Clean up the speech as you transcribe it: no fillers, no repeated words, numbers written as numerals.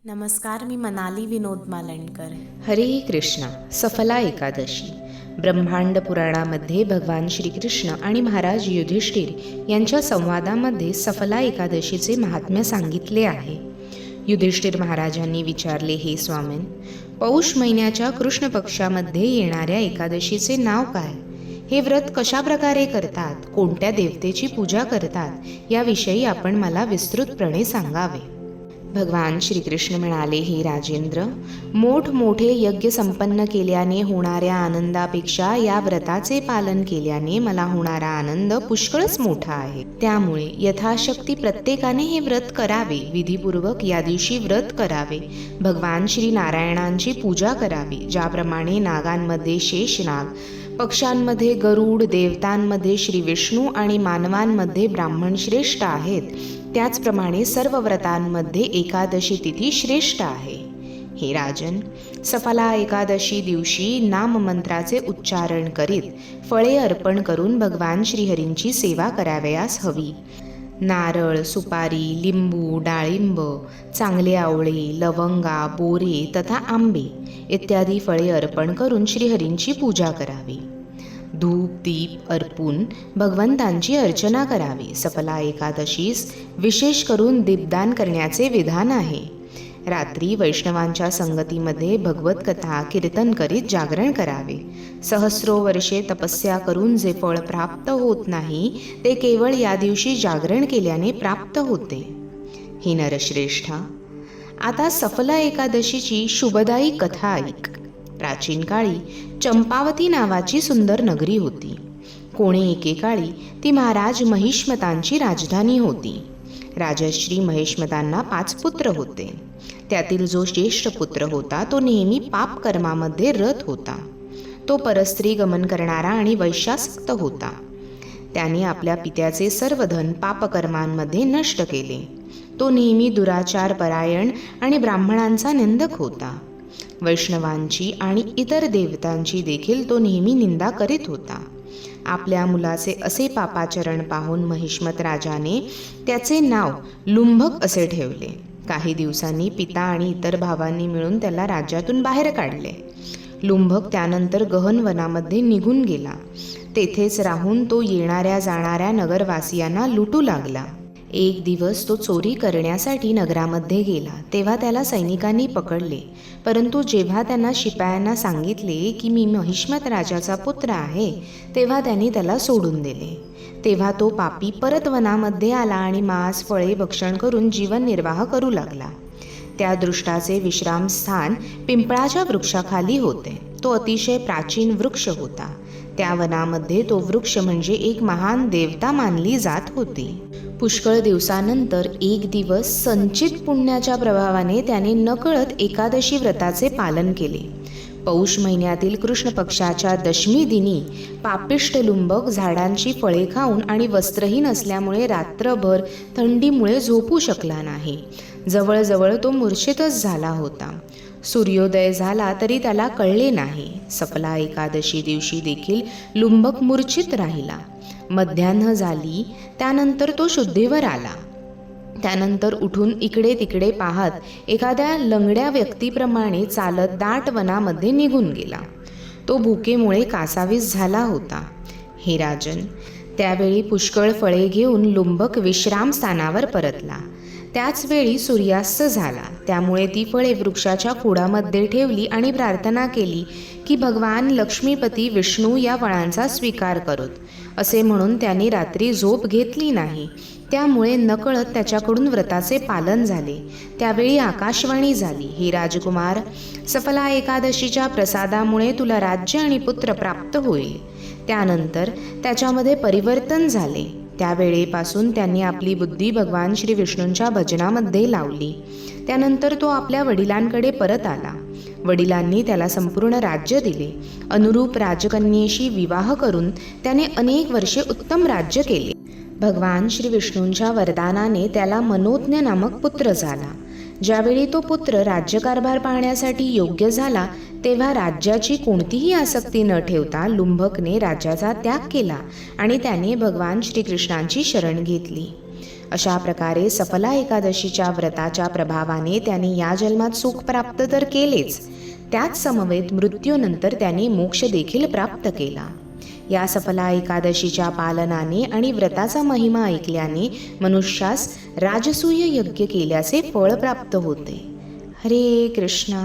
नमस्कार, मी मनाली विनोद मालणकर. हरे कृष्णा. सफला एकादशी. ब्रह्मांड पुराणामध्ये भगवान श्रीकृष्ण आणि महाराज युधिष्ठिर यांच्या संवादामध्ये सफला एकादशीचे महात्म्य सांगितले आहे. युधिष्ठिर महाराजांनी विचारले, हे स्वामीन, पौष महिन्याच्या कृष्ण पक्षामध्ये येणाऱ्या एकादशीचे नाव काय? हे व्रत कशा प्रकारे करतात? कोणत्या देवतेची पूजा करतात? याविषयी आपण मला विस्तृतपणे सांगावे. भगवान श्रीकृष्ण म्हणाले, हे राजेंद्र, मोठमोठे यज्ञ संपन्न केल्याने होणाऱ्या आनंदापेक्षा या व्रताचे पालन केल्याने मला होणारा आनंद पुष्कळच मोठा आहे. त्यामुळे यथाशक्ती प्रत्येकाने हे व्रत करावे. विधीपूर्वक या दिवशी व्रत करावे. भगवान श्री नारायणांची पूजा करावी. ज्याप्रमाणे नागांमध्ये शेषनाग, पक्ष्यांमध्ये गरुड, देवतांमध्ये श्री विष्णू आणि मानवांमध्ये ब्राह्मण श्रेष्ठ आहेत, त्याचप्रमाणे सर्व व्रतांमध्ये एकादशी तिथी श्रेष्ठ आहे. हे राजन, सफला एकादशी दिवशी नाममंत्राचे उच्चारण करीत फळे अर्पण करून भगवान श्रीहरींची सेवा करावयास हवी. नारळ, सुपारी, लिंबू, डाळिंब, चांगले आवळे, लवंगा, बोरे तथा आंबे इत्यादी फळे अर्पण करून श्रीहरींची पूजा करावी. धूप दीप अर्पून भगवंतांची अर्चना करावी. सफला एकादशीस विशेष करून दीपदान करण्याचे विधान आहे. रात्री वैष्णवांच्या संगतीमध्ये भगवत कथा कीर्तन करीत जागरण करावे. सहस्रो वर्षे तपस्या करून जे फळ प्राप्त होत नाही ते केवळ या दिवशी जागरण केल्याने प्राप्त होते. ही नरश्रेष्ठा, आता सफला एकादशीची शुभदायी कथा ऐक. प्राचीन काळी चंपावती नावाची सुंदर नगरी होती. कोणे एकेकाळी ती महाराज महिष्मतांची राजधानी होती. राजश्री महिष्मतांना 5 पुत्र होते. त्यातील जो ज्येष्ठ पुत्र होता तो नेहमी पापकर्मामध्ये रत होता. तो परस्त्री गमन करणारा आणि वैश्यासक्त होता. त्याने आपल्या पित्याचे सर्व धन पापकर्मांमध्ये नष्ट केले. तो नेहमी दुराचार परायण आणि ब्राह्मणांचा निंदक होता. वैष्णवांची आणि इतर देवतांची देखील तो नेहमी निंदा करीत होता. आपल्या मुलाचे असे पापाचरण पाहून महिष्मत राजाने त्याचे नाव लुंभक असे ठेवले. काही दिवसांनी पिता आणि इतर भावांनी मिळून त्याला राज्यातून बाहेर काढले. लुंभक त्यानंतर गहन वनामध्ये निघून गेला. तेथेच राहून तो येणाऱ्या जाणाऱ्या नगरवासियांना लुटू लागला. एक दिवस तो चोरी करण्यासाठी नगरामध्ये गेला. तेव्हा त्याला सैनिकांनी पकडले. परंतु जेव्हा त्यांना शिपायांना सांगितले की मी महिष्मत राजाचा पुत्र आहे, तेव्हा त्यांनी त्याला सोडून दिले. तेव्हा तो पापी परत वनामध्ये आला आणि मांस फळे भक्षण करून जीवननिर्वाह करू लागला. त्या दृष्टाचे विश्रामस्थान पिंपळाच्या वृक्षाखाली होते. तो अतिशय प्राचीन वृक्ष होता. त्या वनामध्ये तो वृक्ष म्हणजे एक महान देवता मानली जात होती. पुष्कळ दिवसानंतर एक दिवस संचित पुण्याच्या प्रभावाने त्याने नकळत एकादशी व्रताचे पालन केले. पौष महिन्यातील कृष्ण पक्षाच्या दशमी दिनी पापिष्ट लुंबक झाडांची फळे खाऊन आणि वस्त्रहीन असल्यामुळे रात्रभर थंडीमुळे झोपू शकला नाही. जवळजवळ तो मूर्छितच झाला होता. सूर्योदय झाला तरी त्याला कळले नाही. सफला एकादशी दिवशी देखील लुंबक मूर्छित राहिला. मध्यान्ह झाली, त्यानंतर तो शुद्धीवर आला. त्यानंतर उठून इकडे तिकडे पाहत एखाद्या लंगड्या व्यक्तीप्रमाणे चालत दाट वनामध्ये निघून गेला. तो भुकेमुळे कासावीस झाला होता. हे राजन, त्यावेळी पुष्कळ फळे घेऊन लुंबक विश्रामस्थानावर परतला. त्याचवेळी सूर्यास्त झाला. त्यामुळे ती फळे वृक्षाच्या खोडामध्ये ठेवली आणि प्रार्थना केली की भगवान लक्ष्मीपती विष्णू या फळांचा स्वीकार करोत. असे म्हणून त्याने रात्री झोप घेतली नाही. त्यामुळे नकळत त्याच्याकडून व्रताचे पालन झाले. त्यावेळी आकाशवाणी झाली, हे राजकुमार, सफला एकादशीच्या प्रसादामुळे तुला राज्य आणि पुत्र प्राप्त होईल. त्यानंतर त्याच्यामध्ये परिवर्तन झाले. त्यावेळेपासून त्यांनी आपली बुद्धी भगवान श्री विष्णूंच्या भजनामध्ये लावली. त्यानंतर तो आपल्या वडिलांकडे परत आला. वडिलांनी त्याला संपूर्ण राज्य दिले. अनुरूप राजकन्येशी विवाह करून त्याने अनेक वर्षे उत्तम राज्य केले. भगवान श्री विष्णूंच्या वरदानाने त्याला मनोज्ञ नामक पुत्र झाला. ज्यावेळी तो पुत्र राज्यकारभार पाहण्यासाठी योग्य झाला, तेव्हा राज्याची कोणतीही आसक्ती न ठेवता लुंभकने राज्याचा त्याग केला आणि त्याने भगवान श्रीकृष्णांची शरण घेतली. अशा प्रकारे सफला एकादशीच्या व्रताच्या प्रभावाने त्याने या जन्मात सुख प्राप्त तर केलेच, त्याच समवेत मृत्यूनंतर त्याने मोक्ष देखील प्राप्त केला. या सफला एकादशीच्या पालनाने आणि व्रताचा महिमा ऐकल्याने मनुष्यास राजसूय यज्ञ केल्याचे फळ प्राप्त होते. हरे कृष्ण.